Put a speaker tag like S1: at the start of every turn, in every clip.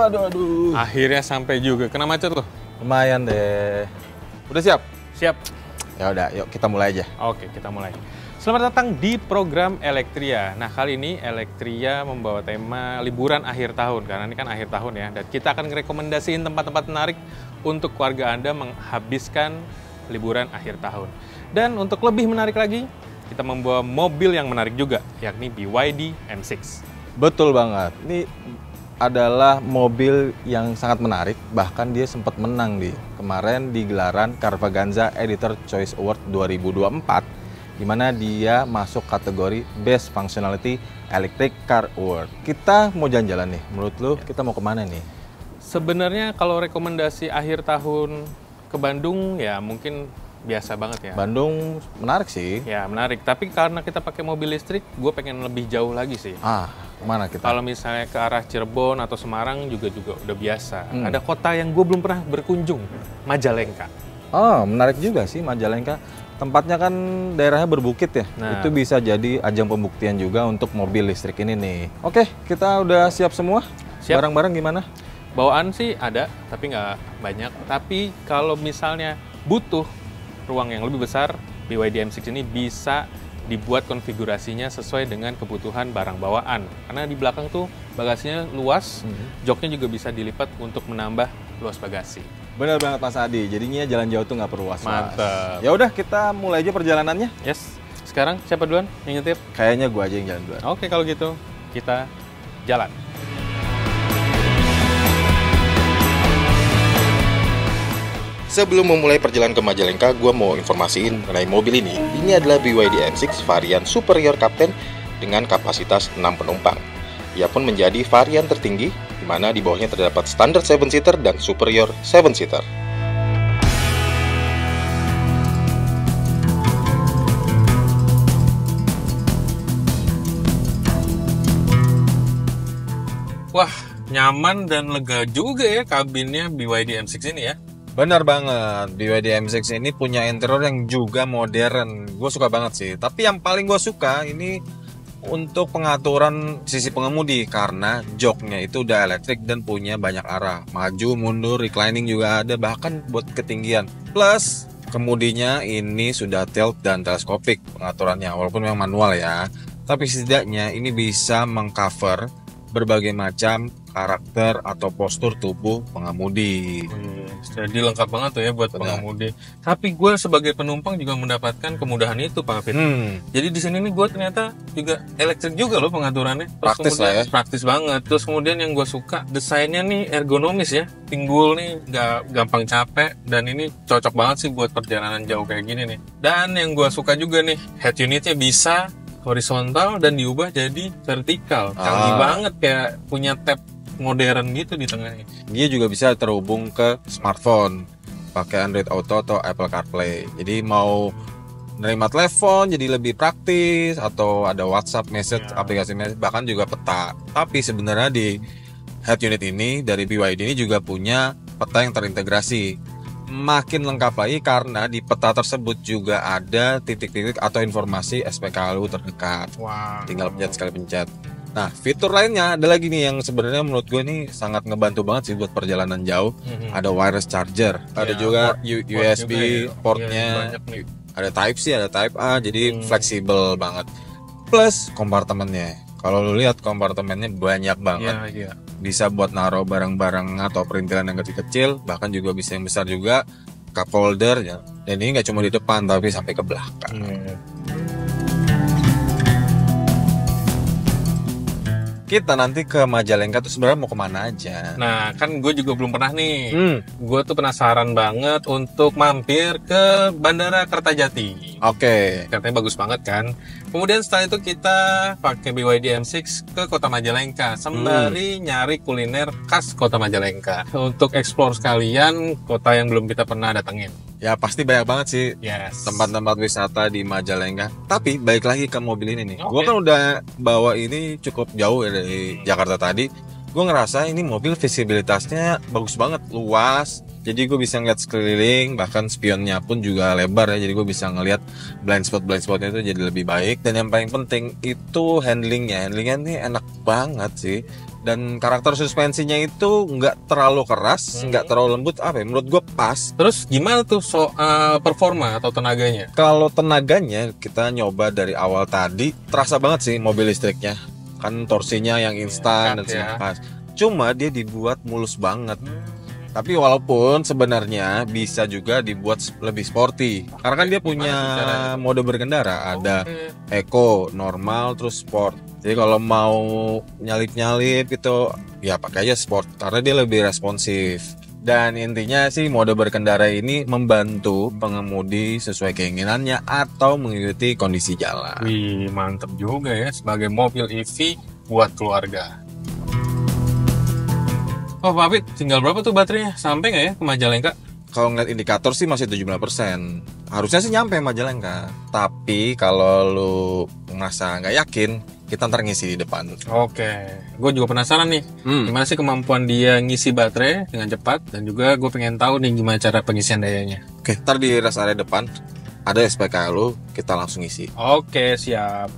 S1: Aduh.
S2: Akhirnya sampai juga. Kena macet loh.
S1: Lumayan deh. Udah siap?
S2: Siap.
S1: Ya udah, yuk kita mulai aja.
S2: Oke, kita mulai. Selamat datang di program Elektria. Nah, kali ini Elektria membawa tema liburan akhir tahun. Karena ini kan akhir tahun ya. Dan kita akan merekomendasiin tempat-tempat menarik untuk keluarga Anda menghabiskan liburan akhir tahun. Dan untuk lebih menarik lagi, kita membawa mobil yang menarik juga, yakni BYD M6.
S1: Betul banget. Ini adalah mobil yang sangat menarik. Bahkan dia sempat menang kemarin di gelaran Carvaganza Editor Choice Award 2024. Di mana dia masuk kategori Best Functionality Electric Car Award. Kita mau jalan-jalan nih. Menurut lu kita mau kemana nih?
S2: Sebenarnya kalau rekomendasi akhir tahun ke Bandung ya mungkin biasa banget ya.
S1: Bandung menarik sih.
S2: Ya menarik, tapi karena kita pakai mobil listrik, gue pengen lebih jauh lagi sih.
S1: Kemana kita?
S2: Kalau misalnya ke arah Cirebon atau Semarang juga udah biasa. Ada kota yang gue belum pernah berkunjung, Majalengka.
S1: Oh, menarik juga sih Majalengka. Tempatnya kan daerahnya berbukit ya.
S2: Nah.
S1: Itu bisa jadi ajang pembuktian juga untuk mobil listrik ini nih. Oke, kita udah siap semua?
S2: Siap.
S1: Barang-barang gimana?
S2: Bawaan sih ada, tapi nggak banyak. Tapi kalau misalnya butuh ruang yang lebih besar, BYD M6 ini bisa dibuat konfigurasinya sesuai dengan kebutuhan barang bawaan. Karena di belakang tuh bagasinya luas, joknya juga bisa dilipat untuk menambah luas bagasi.
S1: Benar banget Mas Adi, jadinya jalan jauh tuh nggak perlu was-was.
S2: Mantap.
S1: Ya udah kita mulai aja perjalanannya.
S2: Yes. Sekarang siapa duluan yang nyetir?
S1: Kayaknya gua aja yang jalan duluan.
S2: Oke, kalau gitu kita jalan.
S3: Sebelum memulai perjalanan ke Majalengka, gue mau informasiin mengenai mobil ini. Ini adalah BYD M6 varian Superior Captain dengan kapasitas 6 penumpang. Ia pun menjadi varian tertinggi, di mana di bawahnya terdapat standar 7-seater dan Superior 7-seater.
S2: Wah, nyaman dan lega juga ya kabinnya BYD M6 ini ya.
S1: Benar banget, BYD M6 ini punya interior yang juga modern. Gue suka banget sih. Tapi yang paling gue suka ini untuk pengaturan sisi pengemudi. Karena joknya itu udah elektrik dan punya banyak arah. Maju, mundur, reclining juga ada, bahkan buat ketinggian. Plus, kemudinya ini sudah tilt dan teleskopik pengaturannya. Walaupun memang manual ya. Tapi setidaknya ini bisa mengcover berbagai macam karakter atau postur tubuh pengemudi.
S2: Jadi lengkap banget tuh ya buat pengemudi. Tapi gue sebagai penumpang juga mendapatkan kemudahan itu, Pak Fit. Jadi di sini nih gue ternyata juga elektrik juga loh pengaturannya. Terus
S1: Praktis lah ya.
S2: Praktis banget. Terus kemudian yang gue suka desainnya nih ergonomis ya. Pinggul nih nggak gampang capek dan ini cocok banget sih buat perjalanan jauh kayak gini nih. Dan yang gue suka juga nih head unitnya bisa horizontal dan diubah jadi vertikal. Canggih banget, kayak punya tab modern gitu di tengahnya.
S1: Dia juga bisa terhubung ke smartphone pakai Android Auto atau Apple CarPlay. Jadi mau nerima telepon jadi lebih praktis, atau ada WhatsApp message, aplikasi message, bahkan juga peta. Tapi sebenarnya di head unit ini dari BYD ini juga punya peta yang terintegrasi. Makin lengkap lagi karena di peta tersebut juga ada titik-titik atau informasi SPKLU terdekat.
S2: Wow.
S1: Tinggal pencet sekali pencet. Nah, fitur lainnya ada lagi nih yang sebenarnya menurut gue nih sangat ngebantu banget sih buat perjalanan jauh. Ada wireless charger, ada juga USB portnya, ada Type C, ada Type A, jadi fleksibel banget. Plus kompartemennya, kalau lu lihat kompartemennya banyak banget. Bisa buat naruh barang-barang atau perintilan yang kecil-kecil, bahkan juga bisa yang besar juga, cup holder ya. Dan ini nggak cuma di depan tapi sampai ke belakang. Kita nanti ke Majalengka tuh sebenarnya mau kemana aja?
S2: Nah, kan gue juga belum pernah nih. Gue tuh penasaran banget untuk mampir ke Bandara Kertajati.
S1: Oke.
S2: Katanya bagus banget kan. Kemudian setelah itu kita pakai BYD M6 ke Kota Majalengka sembari nyari kuliner khas Kota Majalengka untuk explore sekalian kota yang belum kita pernah datengin.
S1: Ya pasti banyak banget sih tempat-tempat wisata di Majalengka. Tapi balik lagi ke mobil ini nih. Gue kan udah bawa ini cukup jauh ya dari Jakarta tadi. Gue ngerasa ini mobil visibilitasnya bagus banget, luas. Jadi gue bisa ngeliat sekeliling, bahkan spionnya pun juga lebar ya. Jadi gue bisa ngeliat blind spotnya itu jadi lebih baik. Dan yang paling penting itu handlingnya. Handlingnya ini enak banget sih. Dan karakter suspensinya itu nggak terlalu keras, nggak terlalu lembut, menurut gue pas.
S2: Terus gimana tuh soal performa atau tenaganya?
S1: Kalau tenaganya, kita nyoba dari awal tadi, terasa banget sih mobil listriknya. Kan torsinya yang instan dan semua pas. Cuma dia dibuat mulus banget. Tapi walaupun sebenarnya bisa juga dibuat lebih sporty. Karena kan dia punya mode berkendara, ada eco, normal, terus sport. Jadi kalau mau nyalip-nyalip gitu, ya pakai aja sport karena dia lebih responsif. Dan intinya sih mode berkendara ini membantu pengemudi sesuai keinginannya atau mengikuti kondisi jalan.
S2: Wih, mantep juga ya sebagai mobil EV buat keluarga. Oh Pak Apit, tinggal berapa tuh baterainya? Sampai nggak ya ke Majalengka?
S1: Kalau ngeliat indikator sih masih 75%. Harusnya sih nyampe Majalengka. Tapi kalau lu merasa nggak yakin, kita ntar ngisi di depan.
S2: Oke, gue juga penasaran nih, gimana sih kemampuan dia ngisi baterai dengan cepat, dan juga gue pengen tahu nih gimana cara pengisian dayanya.
S1: Oke, ntar di rest area depan ada SPK lu, kita langsung isi.
S2: Oke, siap.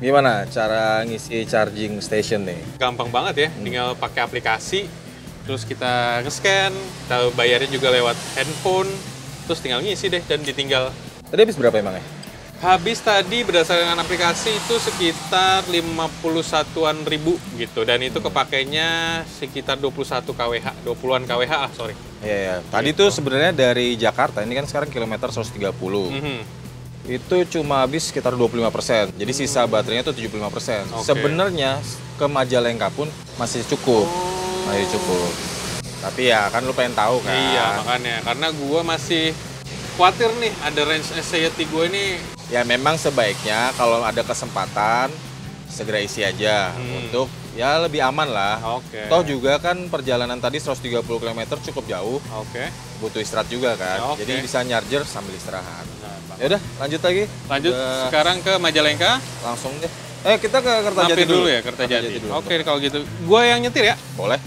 S1: Gimana cara ngisi charging station nih?
S2: Gampang banget ya, tinggal pakai aplikasi, terus kita nge-scan, kita bayarnya juga lewat handphone, terus tinggal ngisi deh dan ditinggal.
S1: Tadi habis berapa emangnya?
S2: Habis tadi berdasarkan aplikasi itu sekitar 51-an ribu gitu, dan itu kepakainya sekitar 21 kWh, 20-an kWh lah, sorry.
S1: Iya. Tadi tuh sebenarnya dari Jakarta, ini kan sekarang kilometer 130. Itu cuma habis sekitar 25%. Jadi sisa baterainya tuh 75%. Sebenarnya ke Majalengka pun masih cukup. Masih cukup. Tapi ya kan lu pengen tahu kan.
S2: Iya, makanya. Karena gua masih khawatir nih ada range anxiety gue ini.
S1: Ya memang sebaiknya kalau ada kesempatan segera isi aja untuk ya lebih aman lah. Toh juga kan perjalanan tadi 130 km cukup jauh. Butuh istirahat juga kan. Jadi bisa charger sambil istirahat. Ya udah, lanjut lagi.
S2: Lanjut sekarang ke Majalengka.
S1: Langsung deh. Kita ke Kertajati
S2: dulu ya, Kertajati. Oke, kalau gitu. Gua yang nyetir ya?
S1: Boleh.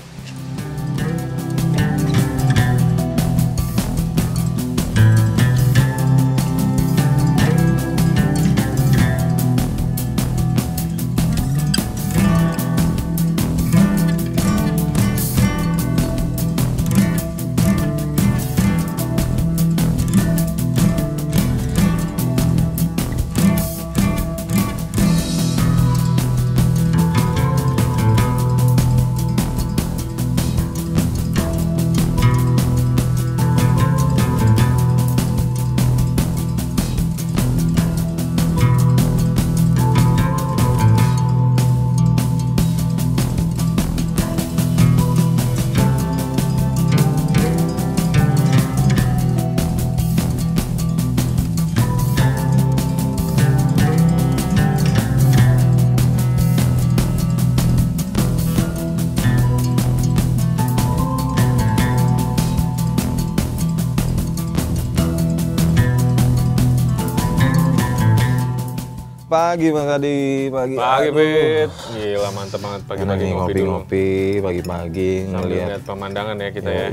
S1: Pagi Bang Adi, pagi.
S2: Pagi, Pit. Gila, mantep banget pagi-pagi
S1: ngopi-ngopi, pagi-pagi ngeliat
S2: pemandangan ya kita ya.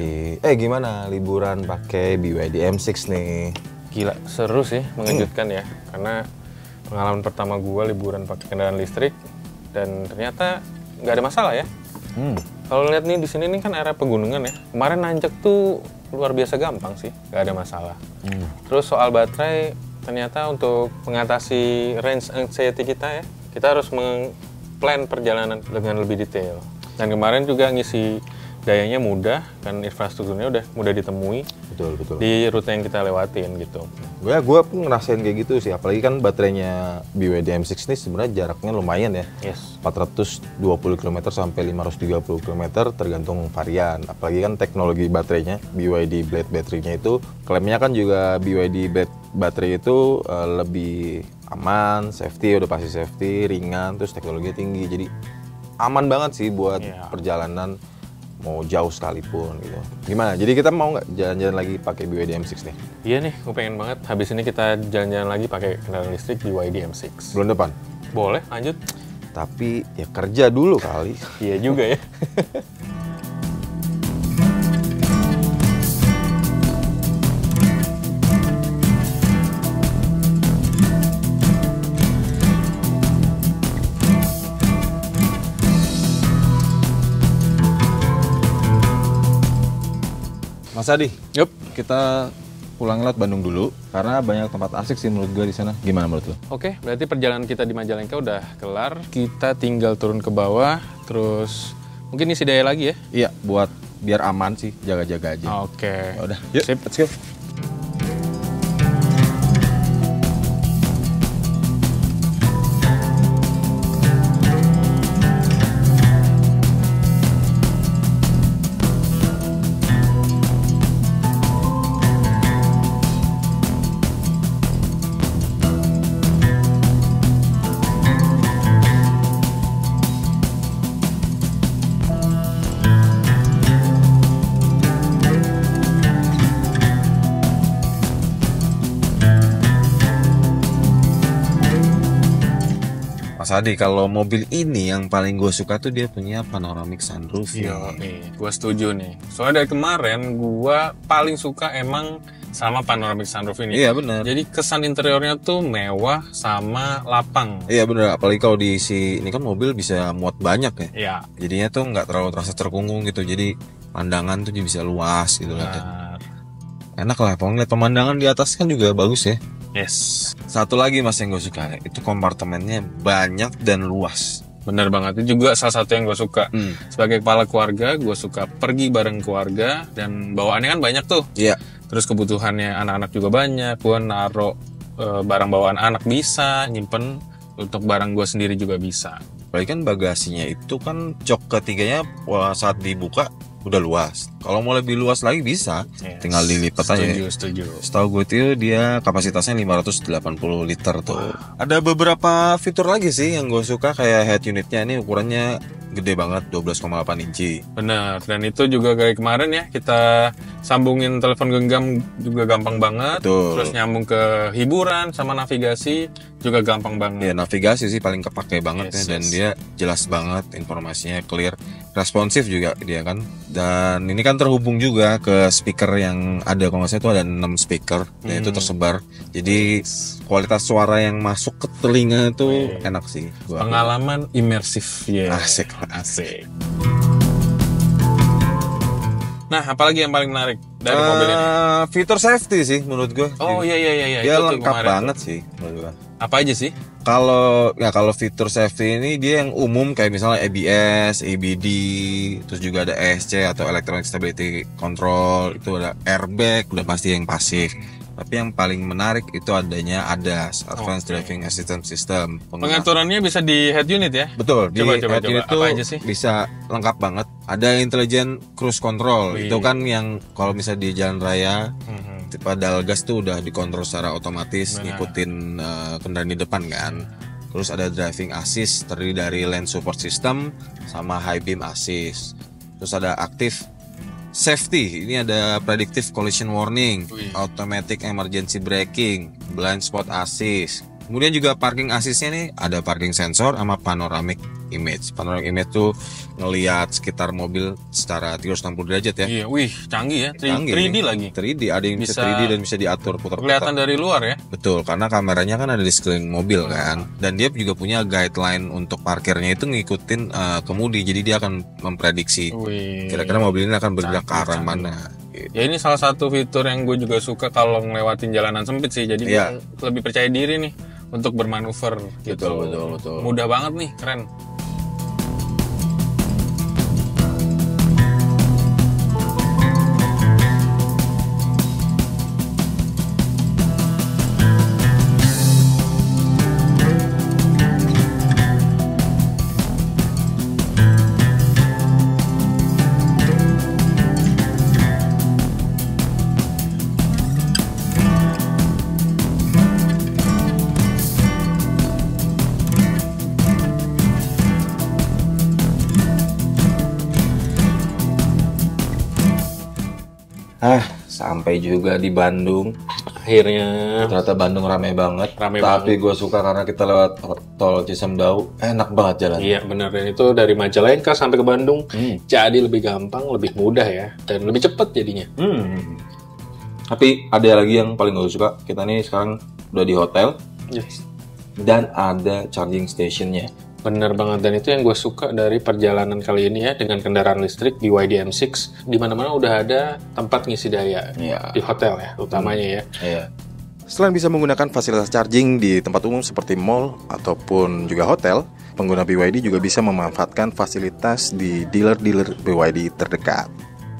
S1: Gimana liburan pakai BYD M6 nih?
S2: Gila, seru sih, mengejutkan ya. Karena pengalaman pertama gua liburan pakai kendaraan listrik dan ternyata nggak ada masalah ya. Kalau lihat nih di sini nih kan area pegunungan ya. Kemarin nanjak tuh luar biasa gampang sih, nggak ada masalah. Terus soal baterai, ternyata untuk mengatasi range anxiety kita ya, kita harus meng-plan perjalanan dengan lebih detail. Dan kemarin juga ngisi dayanya mudah, kan infrastrukturnya udah mudah ditemui.
S1: Betul.
S2: Di rute yang kita lewatin gitu.
S1: Gue pun ngerasain kayak gitu sih, apalagi kan baterainya BYD M6 ini sebenarnya jaraknya lumayan ya. 420 km sampai 530 km tergantung varian. Apalagi kan teknologi baterainya, BYD Blade baterainya itu, klaimnya kan juga BYD Blade baterai itu lebih aman, safety, udah pasti safety, ringan, terus teknologinya tinggi. Jadi aman banget sih buat perjalanan mau jauh sekalipun gitu. Gimana? Jadi kita mau nggak jalan-jalan lagi pakai BYD M6 nih?
S2: Iya nih, gue pengen banget. Habis ini kita jalan-jalan lagi pakai kendaraan listrik BYD M6.
S1: Bulan depan?
S2: Boleh, lanjut.
S3: Tapi ya kerja dulu kali.
S2: Iya juga ya.
S3: Mas Adi,
S2: Yup.
S3: kita pulang lewat Bandung dulu karena banyak tempat asik sih menurut gue di sana. Gimana menurut lo?
S2: Oke, berarti perjalanan kita di Majalengka udah kelar. Kita tinggal turun ke bawah, terus mungkin isi daya lagi ya?
S3: Iya, buat biar aman sih, jaga-jaga aja.
S2: Oke.
S3: Ya udah, yuk,
S2: Sip.
S3: let's go.
S1: Mas Adi, kalau mobil ini yang paling gue suka tuh dia punya panoramic sunroof.
S2: Iya, nih, gue setuju nih. Soalnya dari kemarin gue paling suka emang sama panoramic sunroof ini.
S1: Iya benar.
S2: Jadi kesan interiornya tuh mewah sama lapang.
S1: Iya benar, apalagi kalau diisi ini kan mobil bisa muat banyak ya.
S2: Iya.
S1: Jadinya tuh nggak terlalu terasa terkungkung gitu. Jadi pandangan tuh bisa luas gitu kan.
S2: Benar.
S1: Enak lah, kalau ngeliat pemandangan di atas kan juga bagus ya.
S2: Yes.
S1: Satu lagi mas yang gue suka, itu kompartemennya banyak dan luas.
S2: Bener banget, itu juga salah satu yang gue suka. Sebagai kepala keluarga, gue suka pergi bareng keluarga dan bawaannya kan banyak tuh.
S1: Iya.
S2: Terus kebutuhannya anak-anak juga banyak. Gue naruh barang bawaan anak bisa, nyimpen untuk barang gue sendiri juga bisa.
S1: Apalagi kan bagasinya itu kan jok ketiganya saat dibuka udah luas. Kalau mau lebih luas lagi bisa,
S2: Yes.
S1: tinggal dilipat aja.
S2: Setuju.
S1: Setahu gue itu dia kapasitasnya 580 liter tuh. Ada beberapa fitur lagi sih yang gue suka, kayak head unitnya ini ukurannya gede banget, 12,8 inci.
S2: Bener, dan itu juga kayak kemarin ya, kita sambungin telepon genggam juga gampang banget.
S1: Betul.
S2: Terus nyambung ke hiburan sama navigasi juga gampang
S1: Ya
S2: banget.
S1: navigasi sih paling kepake banget
S2: Yes,
S1: ya, dan
S2: yes.
S1: dia jelas banget, informasinya clear, responsif juga dia kan. Dan ini kan terhubung juga ke speaker yang ada, kalau nggak salah itu ada 6 speaker dan itu tersebar. Jadi kualitas suara yang masuk ke telinga itu enak sih. Gua
S2: Pengalaman imersif ya.
S1: Asik.
S2: Asik. Nah, apalagi yang paling menarik dari mobil ini?
S1: Fitur safety sih menurut gue.
S2: Oh iya.
S1: Dia
S2: itu tuh
S1: lengkap
S2: kemarin.
S1: banget sih menurut gue.
S2: Apa aja sih?
S1: Kalau fitur safety ini dia yang umum kayak misalnya ABS, ABD, terus juga ada ESC atau Electronic Stability Control, itu ada airbag, udah pasti yang pasif. Tapi yang paling menarik itu adanya ADAS, Advanced Driving Assistance System.
S2: Pengaturannya bisa di head unit ya?
S1: Betul, di
S2: Coba.
S1: head unit
S2: Apa
S1: tuh
S2: aja sih?
S1: bisa lengkap banget. Ada Intelligent Cruise Control,
S2: Wih.
S1: itu kan yang kalau misalnya di jalan raya
S2: Mhm.
S1: pedal gas tuh udah dikontrol secara otomatis,
S2: Benar.
S1: ngikutin kendaraan di depan kan. Terus ada driving assist terdiri dari lane support system sama high beam assist. Terus ada active safety, ini ada predictive collision warning,
S2: Wih.
S1: automatic emergency braking, blind spot assist. Kemudian juga parking assistnya nih ada parking sensor sama panoramic image. Panoramic image tuh ngelihat sekitar mobil secara 360 derajat ya.
S2: Iya, wih, canggih ya.
S1: Canggih
S2: 3D
S1: nih.
S2: lagi.
S1: 3D, ada yang bisa
S2: Bisa
S1: 3D dan bisa diatur putar-putar.
S2: Kelihatan dari luar ya.
S1: Betul, karena kameranya kan ada di sekeliling mobil kan. Dan dia juga punya guideline untuk parkirnya itu ngikutin kemudi. Jadi dia akan memprediksi
S2: Wih.
S1: kira-kira mobil ini akan bergerak ke arah
S2: Canggih.
S1: mana. Gitu.
S2: Ya ini salah satu fitur yang gue juga suka kalau ngelewatin jalanan sempit sih. Jadi
S1: Iya.
S2: gue lebih percaya diri nih untuk bermanuver gitu.
S1: Betul.
S2: Mudah banget nih, keren.
S3: Sampai juga di Bandung.
S2: Akhirnya
S1: Ternyata Bandung rame banget.
S2: Rame
S1: Tapi gue suka karena kita lewat tol Cisamdau, enak banget jalan.
S2: iya benar, dan itu dari Majalengka sampai ke Bandung jadi lebih gampang, lebih mudah ya, dan lebih cepat jadinya.
S1: Tapi ada lagi yang paling gue suka. Kita nih sekarang udah di hotel
S2: Yes.
S1: dan ada charging stationnya.
S2: Bener banget, dan itu yang gue suka dari perjalanan kali ini ya dengan kendaraan listrik BYD M6, di mana-mana udah ada tempat ngisi daya
S1: Iya.
S2: di hotel ya, utamanya ya.
S1: Iya.
S3: Selain bisa menggunakan fasilitas charging di tempat umum seperti mall ataupun juga hotel, pengguna BYD juga bisa memanfaatkan fasilitas di dealer-dealer BYD terdekat.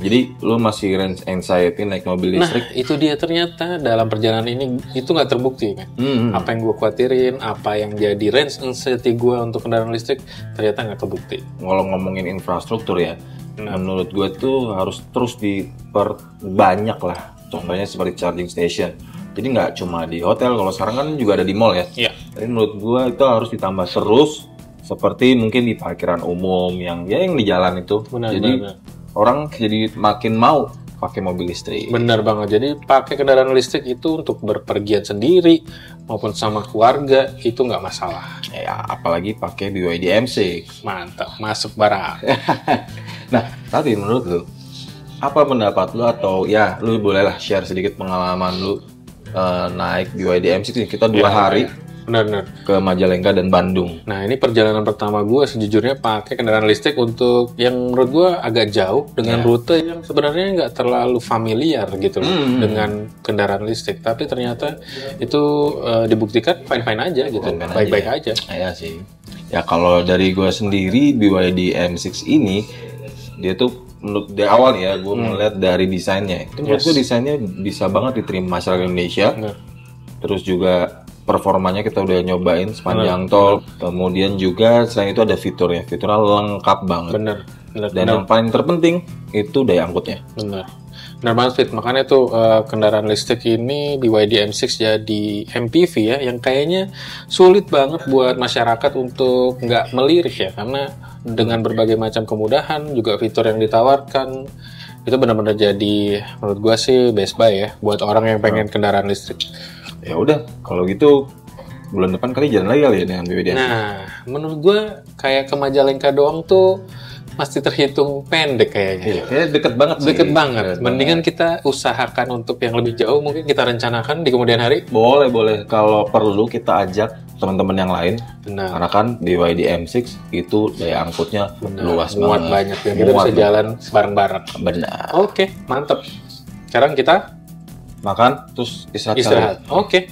S1: Jadi lu masih range anxiety naik mobil
S2: Nah,
S1: listrik?
S2: itu dia ternyata dalam perjalanan ini itu nggak terbukti kan. Apa yang gue khawatirin, apa yang jadi range anxiety gue untuk kendaraan listrik ternyata nggak terbukti.
S1: Kalau ngomongin infrastruktur ya, menurut gue tuh harus terus diperbanyak lah. Contohnya seperti charging station. Jadi nggak cuma di hotel, kalau sekarang kan juga ada di mall ya.
S2: Iya.
S1: Jadi menurut gue itu harus ditambah terus, seperti mungkin di parkiran umum yang di jalan itu.
S2: Benar,
S1: Jadi
S2: benar.
S1: orang jadi makin mau pakai mobil listrik.
S2: Benar banget. Jadi pakai kendaraan listrik itu untuk berpergian sendiri maupun sama keluarga itu nggak masalah.
S1: Ya, apalagi pakai BYD M6.
S2: Mantap, masuk barang.
S1: Nah, tapi menurut lu, apa pendapat lu atau ya lu bolehlah share sedikit pengalaman lu naik BYD M6 kita 2 hari
S2: Benar-benar.
S1: ke Majalengka dan Bandung.
S2: Nah, ini perjalanan pertama gue sejujurnya pakai kendaraan listrik untuk yang menurut gue agak jauh dengan rute yang sebenarnya nggak terlalu familiar gitu loh dengan kendaraan listrik. Tapi ternyata itu dibuktikan fine-fine aja gitu,
S1: Fine-fine
S2: baik-baik aja.
S1: Ya sih. Ya kalau dari gue sendiri BYD M6 ini dia tuh menurut dari awal ya gue melihat dari desainnya. Itu menurut gue desainnya bisa banget diterima masyarakat Indonesia.
S2: Benar.
S1: Terus juga performanya kita udah nyobain sepanjang tol. Kemudian juga selain itu ada fiturnya lengkap banget.
S2: Bener.
S1: Dan yang paling terpenting itu daya angkutnya.
S2: Benar. Benar banget, Fit. Makanya tuh kendaraan listrik ini BYD M6 jadi MPV ya, yang kayaknya sulit banget buat masyarakat untuk nggak melirik ya, karena dengan berbagai macam kemudahan juga fitur yang ditawarkan itu benar-benar jadi menurut gua sih best buy ya buat orang yang pengen kendaraan listrik.
S1: Ya udah, kalau gitu bulan depan kali jalan lagi kali ya dengan BYD.
S2: Nah, menurut gua kayak ke Majalengka doang tuh masih terhitung pendek kayaknya.
S1: Iya, kayaknya deket banget sih.
S2: Deket banget. Mendingan kita usahakan untuk yang lebih jauh, mungkin kita rencanakan di kemudian hari.
S1: Boleh. Kalau perlu kita ajak teman-teman yang lain.
S2: Benar.
S1: Karena kan BYD M6 itu daya angkutnya luas
S2: Muat
S1: banget.
S2: banyak ya. Kita bisa jalan bareng-bareng.
S1: Benar.
S2: Oke, mantap. Sekarang kita
S1: Makan terus istirahat.
S2: istirahat. Oke.